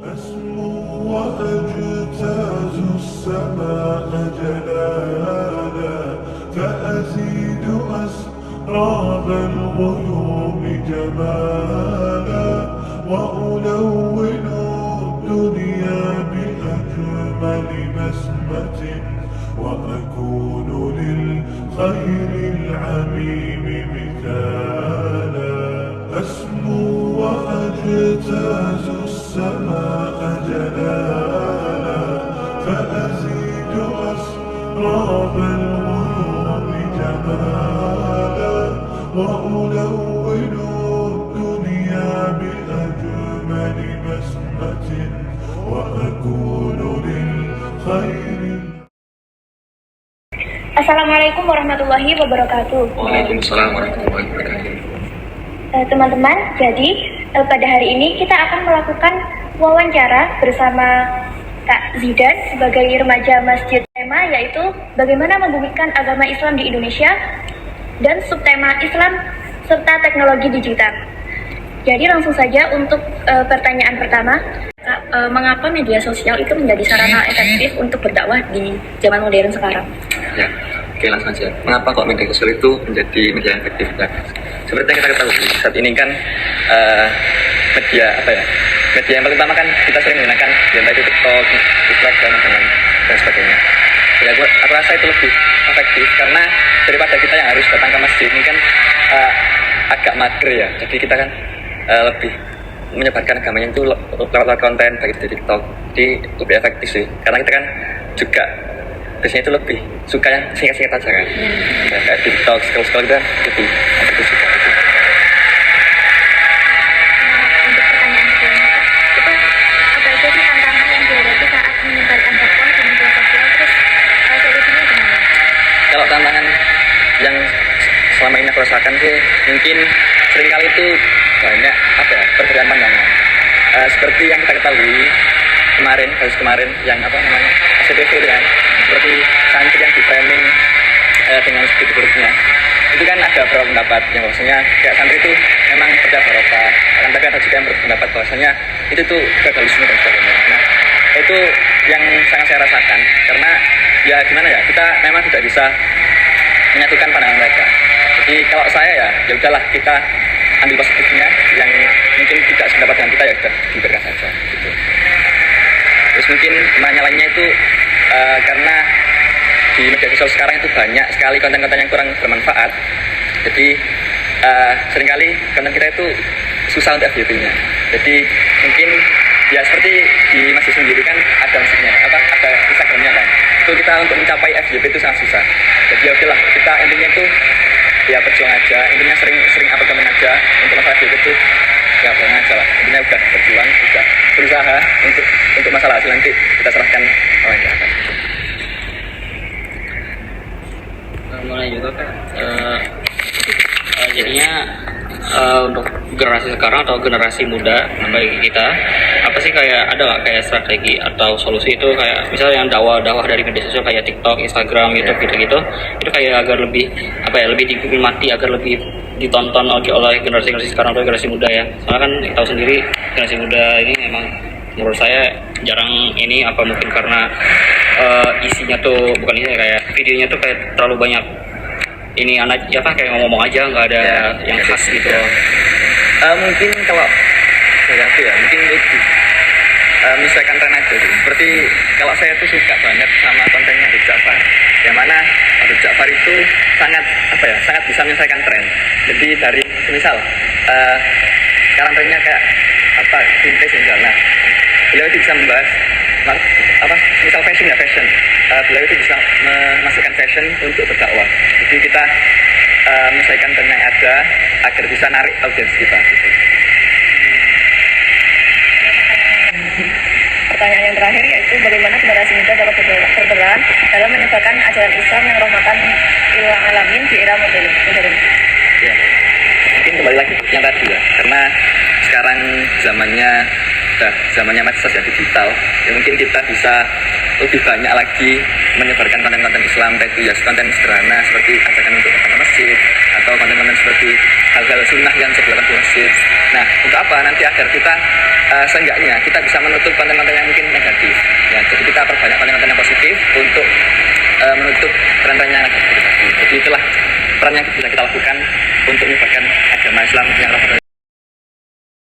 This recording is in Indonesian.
أسمو وأجتاز السماء جلالا فأزيد أسراب الغيوم جمالا وألون الدنيا بأجمل بسمة وأكون للخير العميم مثالا أسمو وأجتاز السماء جلالا فأزيد أسراب الغيوم جمالا وألون الدنيا بأجمل بسمة وأكون للخير. Assalamualaikum warahmatullahi wabarakatuh. Waalaikumsalam warahmatullahi wabarakatuh. Teman-teman, jadi pada hari ini kita akan melakukan wawancara bersama Kak Zidan sebagai remaja masjid. Tema yaitu bagaimana membumikan agama Islam di Indonesia dan subtema Islam serta teknologi digital. Jadi langsung saja untuk pertanyaan pertama. Kak, mengapa media sosial itu menjadi sarana efektif untuk berdakwah di zaman modern sekarang? Ya, oke, langsung saja. Mengapa kok media sosial itu menjadi media yang efektif? Nah, seperti yang kita ketahui saat ini kan media yang paling utama kan kita sering menggunakan entah itu TikTok, Instagram dan sebagainya. Ya, aku rasa itu lebih efektif karena daripada kita yang harus datang ke masjid ini kan agak mager ya. Jadi kita kan lebih menyebarkan agamanya itu lewat konten baik di TikTok. Jadi lebih efektif sih. Karena kita kan juga biasanya itu lebih suka yang singkat-singkat aja kan. Kayak TikTok, scroll kan lebih efektif juga. Untuk pertanyaan selanjutnya, apa aja sih tantangan yang dihadapi saat menyebarkan dakwah di media sosial, terus solusinya gimana? Kalau tantangan yang selama ini aku rasakan sih mungkin seringkali itu banyak perbedaan pandangan. Seperti yang kita ketahui kasus kemarin yang SCTV itu kan, seperti santri yang di framing dengan segitu buruknya. Itu kan ada beberapa pendapat yang bahwasanya kayak santri itu memang kerja barokah, akan tapi ada juga yang berpendapat bahwasanya itu tuh gagalusme dan sebagainya. Nah, itu yang sangat saya rasakan karena ya gimana ya, kita memang tidak bisa menyatukan pandangan mereka. Jadi kalau saya ya udahlah, kita ambil positifnya, yang mungkin tidak sependapat dengan kita ya sudah diberikan saja gitu. Terus mungkin lainnya itu karena di media sosial sekarang itu banyak sekali konten-konten yang kurang bermanfaat. Jadi seringkali konten kita itu susah untuk FYP-nya. Jadi mungkin ya seperti di masjid sendiri kan ada masjidnya, ada Instagramnya kan. Itu kita untuk mencapai FYP itu sangat susah. Jadi ya udahlah, kita intinya itu ya berjuang aja, intinya sering upload komen aja. Untuk masalah FYP itu ya berjuang aja lah, intinya udah berjuang, udah berusaha untuk masalah hasil nanti kita serahkan orang yang atas. Mulai juga kan jadinya untuk generasi sekarang atau generasi muda bagi kita, apa sih kayak ada nggak kayak strategi atau solusi itu, kayak misalnya yang dakwah dari media sosial kayak TikTok, Instagram, YouTube gitu-gitu, itu kayak agar lebih lebih dinikmati, agar lebih ditonton oleh generasi sekarang atau generasi muda ya. Soalnya kan tahu sendiri generasi muda ini memang menurut saya jarang ini, mungkin karena isinya tuh bukan isinya, kayak videonya tuh kayak terlalu banyak ini kayak ngomong aja, nggak ada yang khas gitu. Mungkin kalau dari aku ya mungkin lebih menyesuaikan tren aja gitu. Seperti kalau saya tuh suka banget sama kontennya Habib Ja'far, yang mana Habib Ja'far itu sangat bisa menyesuaikan tren. Jadi dari misal sekarang trennya kayak vintage misal, nah beliau itu bisa membahas misal fashion. Beliau itu bisa memasukkan fashion untuk berdakwah. Jadi kita menyesuaikan tren yang ada agar bisa narik audiens kita gitu. Pertanyaan yang terakhir yaitu bagaimana generasi muda dapat berperan dalam menyebarkan ajaran Islam yang rahmatan lil alamin di era modern. Ya, mungkin kembali lagi yang tadi ya, karena sekarang zamannya medsos ya, digital ya, mungkin kita bisa lebih banyak lagi menyebarkan konten-konten Islam, itu ya konten sederhana seperti ajakan untuk datang ke masjid atau konten-konten seperti hal-hal sunnah yang bisa dilakukan di masjid. Nah, untuk apa? Nanti agar kita seenggaknya kita bisa menutup konten-konten yang mungkin negatif. Ya, jadi kita perbanyak konten-konten yang positif untuk menutup konten-konten yang negatif. Jadi itulah peran yang bisa kita lakukan untuk menyebarkan agama Islam yang